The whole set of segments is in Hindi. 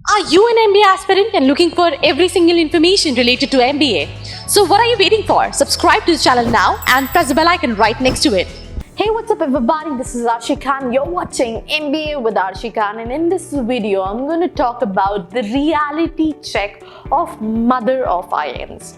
Are you an MBA aspirant and looking for every single information related to MBA? So what are you waiting for? Subscribe to the channel now and press the bell icon right next to it. Hey, what's up everybody? This is Arshi Khan. You're watching MBA with Arshi Khan, and in this video I'm going to talk about the reality check of mother of IIMs.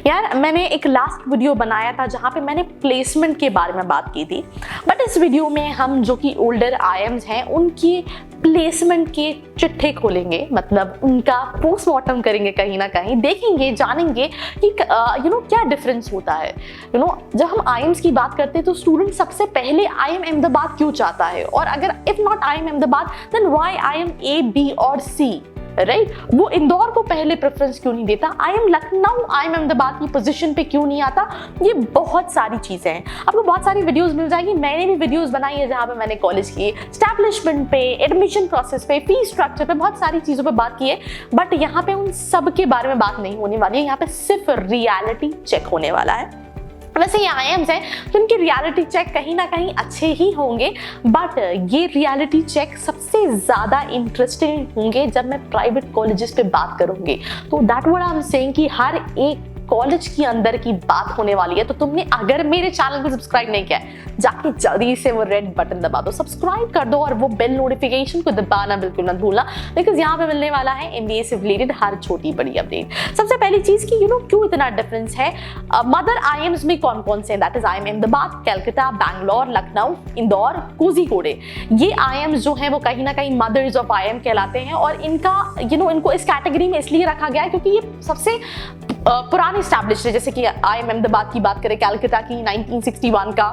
यार मैंने एक लास्ट वीडियो बनाया था जहाँ पे मैंने प्लेसमेंट के बारे में बात की थी, बट इस वीडियो में हम जो कि ओल्डर IIMs हैं उनकी प्लेसमेंट के चिट्ठे खोलेंगे, मतलब उनका पोस्टमार्टम करेंगे, कहीं ना कहीं देखेंगे, जानेंगे कि क्या डिफरेंस होता है। जब हम IIMs की बात करते हैं तो स्टूडेंट सबसे पहले IIM अहमदाबाद क्यों चाहता है, और अगर if not IIM Ahmedabad then why IIM A, B और C, राइट? वो इंदौर को पहले प्रेफरेंस क्यों नहीं देता, IIM लखनऊ IIM अहमदाबाद की पोजीशन पे क्यों नहीं आता। ये बहुत सारी चीजें हैं, आपको बहुत सारी वीडियोस मिल जाएगी। मैंने भी वीडियोस बनाई है जहां पे मैंने कॉलेज की एस्टैब्लिशमेंट पे, एडमिशन प्रोसेस पे, फीस स्ट्रक्चर पे, बहुत सारी चीजों पे बात की है, बट यहाँ पे उन सब के बारे में बात नहीं होने वाली है। यहाँ पे सिर्फ रियलिटी चेक होने वाला है। वैसे ये IIMs हैं तो इनके रियलिटी चेक कहीं ना कहीं अच्छे ही होंगे, बट ये रियलिटी चेक सबसे ज़्यादा इंटरेस्टिंग होंगे जब मैं प्राइवेट कॉलेजेस पे बात करूंगी। तो that what I am saying कि हर एक कॉलेज के अंदर की बात होने वाली है। तो तुमने अगर मेरे चैनल को सब्सक्राइब नहीं किया है, जाके जल्दी से वो रेड बटन दबा दो, सब्सक्राइब कर दो और वो बेल नोटिफिकेशन को दबाना बिल्कुल मत भूलना, बिकॉज यहाँ पे मिलने वाला है MBA से रिलेटेड हर छोटी बड़ी अपडेट। सबसे पहली चीज कि क्यों इतना डिफरेंस है मदर IIMs में कौन कौन से, that is IIM Ahmedabad, Calcutta, Bangalore, Lucknow, Indore, Kozhikode. ये IIMs जो हैं वो कहीं ना कहीं मदर्स ऑफ IIM कहलाते हैं, और इनका इनको इस कैटेगरी में इसलिए रखा गया है क्योंकि ये सबसे पुरानी एस्टैब्लिश्ड है। जैसे कि IIM अहमदाबाद की बात करें, कलकत्ता की 1961 का,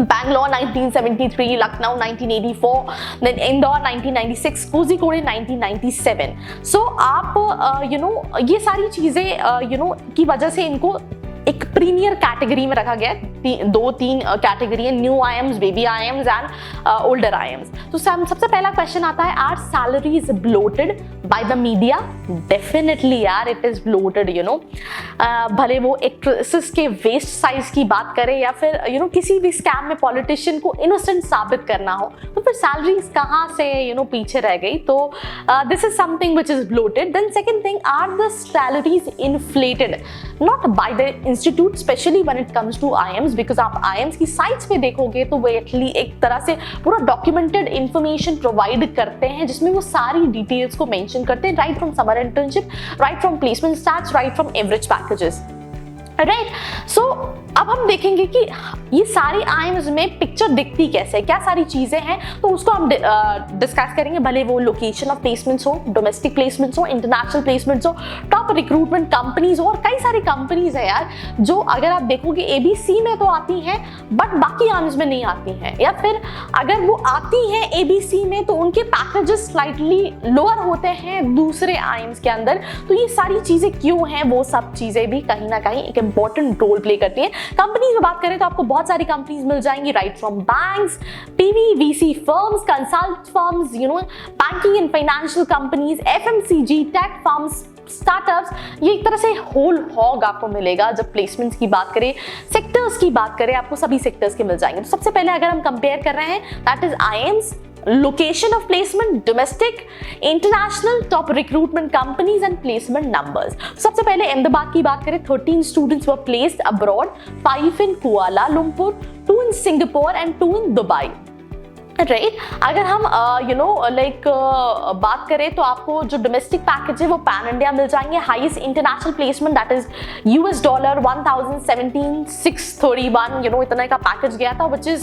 बैंगलोर 1973, लखनऊ 1984, देन इंदौर 1996, कोझिकोडे 1997। सो आप ये सारी चीजें की वजह से इनको एक प्रीमियर कैटेगरी में रखा गया है। दो तीन कैटेगरी है, new IIMs, baby IIMs and older IIMs। तो सबसे पहला क्वेश्चन आता है, are salaries bloated by the media? Definitely यार, इट इज ब्लोटेड। भले वो एक्ट्रेसेस के वेस्ट साइज की बात करें या फिर किसी भी स्कैम में पॉलिटिशियन को इनोसेंट साबित करना हो, तो फिर सैलरीज कहाँ से पीछे रह गई। तो this is something which is bloated. Then second thing, are the salaries inflated? Not by the institute, specially when it comes to IIMs, because आप IIMs की साइट्स पे देखोगे तो वो एक्चुअली एक तरह से पूरा डॉक्यूमेंटेड इंफॉर्मेशन प्रोवाइड करते हैं जिसमें वो सारी डिटेल्स को मेंशन करते हैं, right from summer internship, right from placement stats, right from average packages, right. So अब हम देखेंगे कि ये सारी IIMs में पिक्चर दिखती कैसे है, क्या सारी चीजें हैं, तो उसको हम डिस्कस करेंगे। भले वो लोकेशन ऑफ प्लेसमेंट्स हो, डोमेस्टिक प्लेसमेंट्स हो, इंटरनेशनल प्लेसमेंट्स हो, टॉप रिक्रूटमेंट कंपनीज हो, और कई सारी कंपनीज है यार जो अगर आप देखोगे ABC में तो आती हैं बट बाकी IIMs में नहीं आती हैं, या फिर अगर वो आती हैं ABC में तो उनके पैकेजेस स्लाइटली लोअर होते हैं दूसरे IIMs के अंदर। तो ये सारी चीजें क्यों हैं, वो सब चीजें भी कहीं ना कहीं एक इंपॉर्टेंट रोल प्ले करती है। कंपनीज में बात करें तो आपको बहुत सारी कंपनीज मिल जाएंगी, right from banks, PV, VC firms, consult firms, banking and financial companies, FMCG, tech firms, startups. ये एक तरह से होल हॉग आपको मिलेगा। जब प्लेसमेंट्स की बात करें, सेक्टर्स की बात करें, आपको सभी सेक्टर्स के मिल जाएंगे। तो सबसे पहले अगर हम कंपेयर कर रहे हैं, that is IIMs, location of placement, domestic, international, top recruitment companies and placement numbers। सबसे पहले अहमदाबाद की बात करें, 13 students were placed abroad, 5 in Kuala Lumpur, 2 in Singapore and 2 in Dubai, right. अगर हम बात करें तो आपको जो डोमेस्टिक पैकेज है वो पैन इंडिया मिल जाएंगे। Highest international placement that is $1017, 631, इतना का पैकेज गया था, विच इज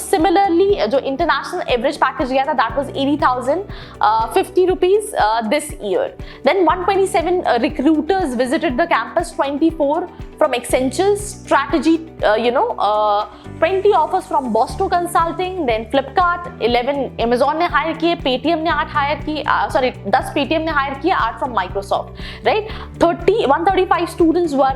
सिमिलरली जो इंटरनेशनल एवरेज पैकेज गया था that was 80,050 rupees this year. Then 127 recruiters visited the campus, 24 from Accenture, strategy, 20 offers from Boston Consulting, then Flipkart, 11 Amazon ने हायर किए, Paytm ने 8 हायर किए, 10 Paytm ने हायर किए, 8 from Microsoft, right? 135 students were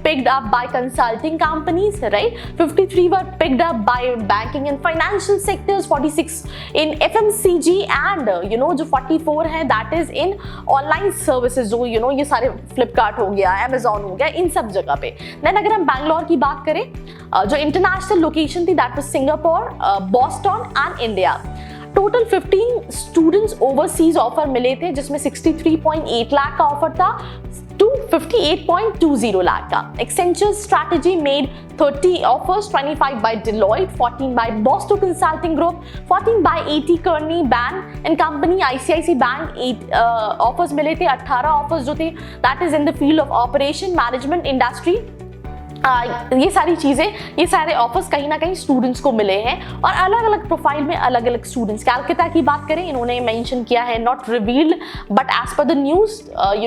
picked up by consulting companies, right? 53 were picked up by banking and financial sectors, 46 in FMCG and जो 44 है that is in online services, जो ये सारे Flipkart हो गया, Amazon हो गया, इन सब जगह पे। देन अगर हम बैंगलोर की बात करें, जो इंटरनेशनल लोकेशन थी that was Singapore, Boston and India. Total 15 students overseas offer मिले थे, जिसमें 63.8 लाख का ऑफर था to 58.20 lakh का. Accenture Strategy made 30 offers, 25 by Deloitte, 14 by Boston Consulting Group, 14 by A.T. Kearney Bank and Company, ICICI Bank 8 offers मिले थे. 18 offers जो थे that is in the field of operation, management, industry. ये सारी चीजें, ये सारे ऑफर्स कहीं ना कहीं स्टूडेंट्स को मिले हैं और अलग अलग प्रोफाइल में अलग अलग स्टूडेंट्स. कैलकाटा की बात करें, इन्होंने मेंशन किया है not revealed but as per the news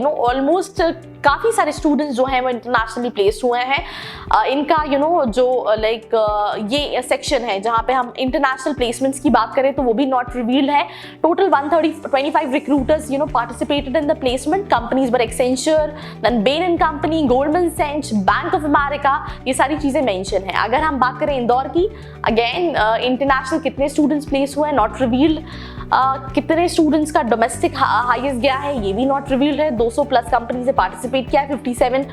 almost काफ़ी सारे स्टूडेंट्स जो हैं वो इंटरनेशनली प्लेस्ड हुए हैं. इनका जो लाइक ये सेक्शन है जहाँ पे हम इंटरनेशनल प्लेसमेंट्स की बात करें तो वो भी नॉट रिवील्ड है. Total 125 recruiters participated in the placement. Companies were Accenture, then Bain and Company, Goldman Sachs, Bank of America, ये सारी चीजें मेंशन है. अगर हम बात करें इंदौर की, अगेन इंटरनेशनल कितने स्टूडेंट्स प्लेस हुए हैं नॉट रिवील्ड. कितने स्टूडेंट्स का डोमेस्टिक हाईएस्ट गया है ये भी नॉट रिवील्ड है. 200 प्लस कंपनीज ने पार्टिसिपेट किया है. 57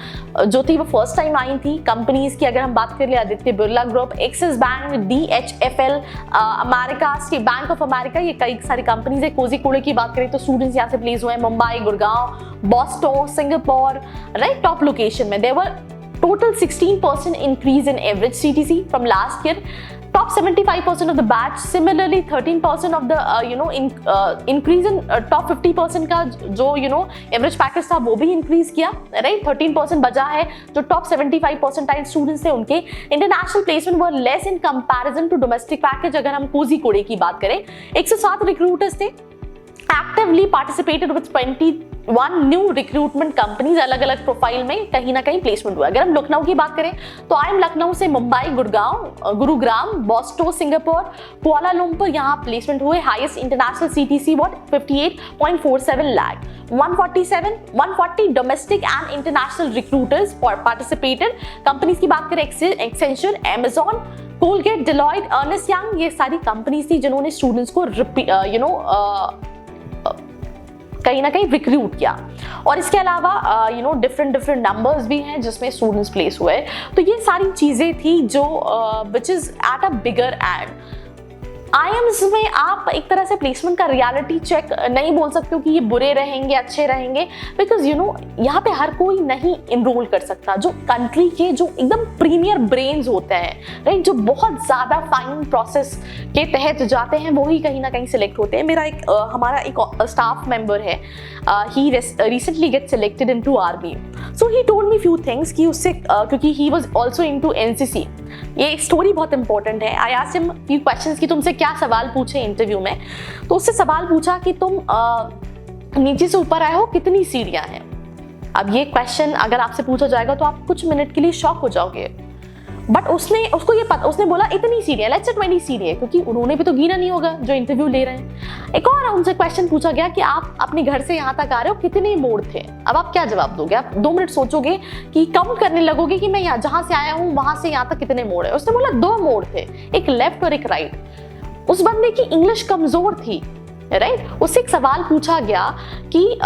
जो थी वो फर्स्ट टाइम आई थी कंपनीज की. अगर हम बात करें Aditya Birla group, axis bank, DHFL, America, state bank of America, ये कई सारी कंपनीज है. कोझिकोड की बात करें तो स्टूडेंट्स यहाँ से प्लेस हुए हैं Mumbai, Gurgaon, Boston, Singapore, right, top location में. There were total 16% increase in average CTC from last year. Top 75% of the batch, similarly 13% of the increase in top 50% का जो average package था वो भी increase किया, right? 13% बचा है. जो top 75 percentile students थे उनके international placement were less in comparison to domestic package. अगर हम कोझिकोड की बात करें, 107 recruiters थे, actively participated with 21 new recruitment companies. अलग अलग प्रोफाइल में कहीं ना कहीं प्लेसमेंट हुआ. अगर हम लखनऊ की बात करें तो आई एम लखनऊ से Mumbai, Gurgaon, Gurugram, Boston, Singapore, Kuala Lumpur, यहाँ प्लेसमेंट हुए. Highest international CTC what 58.47 lakh. 140 domestic and international recruiters participated. Companies की बात करें, Accenture, Amazon, Colgate, Deloitte, Ernst Young, ये सारी कंपनीज थी जिन्होंने स्टूडेंट्स को कहीं ना कहीं रिक्रूट किया. और इसके अलावा डिफरेंट नंबर्स भी हैं जिसमें स्टूडेंट्स प्लेस हुए. तो ये सारी चीजें थी जो which is at a bigger and. IIMs में आप एक तरह से प्लेसमेंट का रियलिटी चेक नहीं बोल सकते हो कि ये बुरे रहेंगे, अच्छे रहेंगे, बिकॉज यहाँ पे हर कोई नहीं इनरोल कर सकता. जो कंट्री के जो एकदम प्रीमियर ब्रेन्स होते हैं, राइट, जो बहुत ज़्यादा फाइन प्रोसेस के तहत जाते हैं, वो ही कहीं ना कहीं सिलेक्ट होते हैं. हमारा एक स्टाफ मेंबर है, he recently get selected into army. So he told me few things कि उससे क्योंकि he was also into NCC. ये स्टोरी बहुत इंपॉर्टेंट है. I asked him few questions कि तुमसे क्या सवाल पूछे इंटरव्यू में. तो उससे सवाल पूछा कि तुम नीचे से ऊपर आए हो, कितनी सीढ़ियां हैं. अब ये क्वेश्चन अगर आपसे पूछा जाएगा तो आप कुछ मिनट के लिए शॉक हो जाओगे. बट उसने बोला इतनी सीढ़ियां, लेट्स से 20 सीढ़ियां, क्योंकि उन्होंने भी तो गिना नहीं होगा जो इंटरव्यू ले रहे हैं. एक और उनसे क्वेश्चन पूछा गया कि आप अपने घर से यहाँ तक आ रहे हो, कितने मोड़ थे. अब आप क्या जवाब दोगे? आप 2 मिनट सोचोगे कि काउंट करने लगोगे कि मैं यहाँ जहाँ से आया हूँ वहां से यहाँ तक कितने मोड़ है. उसने बोला 2 मोड़ थे, एक लेफ्ट और एक राइट. उस बंदे की इंग्लिश कमजोर थी, राइट. उससे एक सवाल पूछा गया कि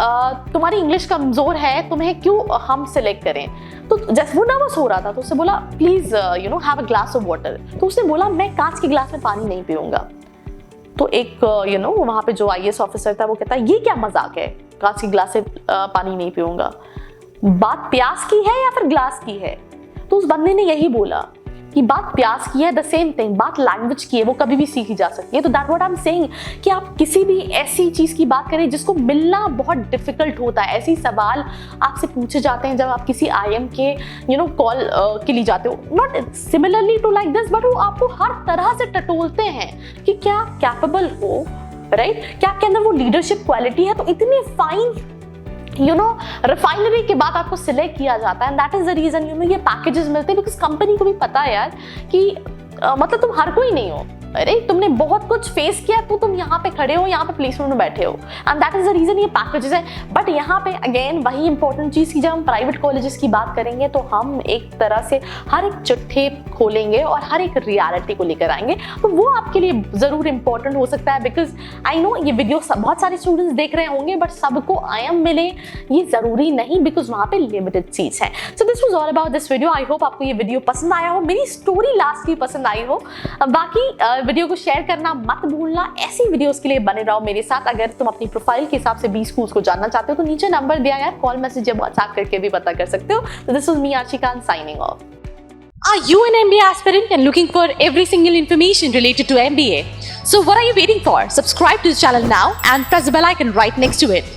तुम्हारी इंग्लिश कमजोर है, तुम्हें क्यों हम सिलेक्ट करें. तो जैसे वो नर्वस हो रहा था तो उससे बोला please have a glass of water. तो उसने बोला मैं कांच के ग्लास में पानी नहीं पीऊंगा. तो एक वहाँ पे जो IAS ऑफिसर था वो कहता है ये क्या मजाक है, कांच के ग्लास से पानी नहीं पीऊंगा. बात प्यास की है या फिर ग्लास की है? तो उस बंदे ने यही बोला कि बात प्यास की है. द सेम थिंग, बात लैंग्वेज की है, वो कभी भी सीखी जा सकती है. तो that what I am saying कि आप किसी भी ऐसी चीज की बात करें जिसको मिलना बहुत डिफिकल्ट होता है. ऐसे सवाल आपसे पूछे जाते हैं जब आप किसी IIM के कॉल के लिए जाते हो. Not similarly to like this, but वो आपको हर तरह से टटोलते हैं कि क्या कैपेबल हो, राइट, क्या आपके अंदर वो लीडरशिप क्वालिटी है. तो इतनी फाइन रिफाइनरी के बाद आपको सिलेक्ट किया जाता है. And that is the reason ये पैकेजेस मिलते हैं, बिकॉज कंपनी को भी पता है यार कि मतलब तुम हर कोई नहीं हो, अरे तुमने बहुत कुछ फेस किया तो तुम यहाँ पे खड़े हो, यहाँ पे प्लेसमेंट में बैठे हो. And that is the reason ये पैकेजेस है. बट यहाँ पे अगेन वही इंपॉर्टेंट चीज की जब हम प्राइवेट कॉलेजेस की बात करेंगे तो हम एक तरह से हर एक चिट्ठे खोलेंगे और हर एक रियलिटी को लेकर आएंगे. तो वो आपके लिए जरूर इंपॉर्टेंट हो सकता है, बिकॉज आई नो ये वीडियो बहुत सारे स्टूडेंट्स देख रहे होंगे, बट सबको IIM मिले ये जरूरी नहीं, बिकॉज वहाँ पे लिमिटेड सीट्स हैं. So this was all about this video. I hope आपको ये वीडियो पसंद आया हो, मेरी स्टोरी लास्ट की पसंद आई हो. बाकी वीडियो को शेयर करना मत भूलना। ऐसी वीडियोस के लिए बने रहो मेरे साथ। अगर तुम अपनी प्रोफाइल के हिसाब से 20 स्कूल्स को जानना चाहते हो तो नीचे नंबर दिया गया, कॉल मैसेज या व्हाट्सएप करके भी पता कर सकते हो। तो this was me Arshi Khan signing off. Are you an MBA aspirant and looking for every single information related to MBA? So what are you waiting for? Subscribe to the channel now and press the bell icon right next to it.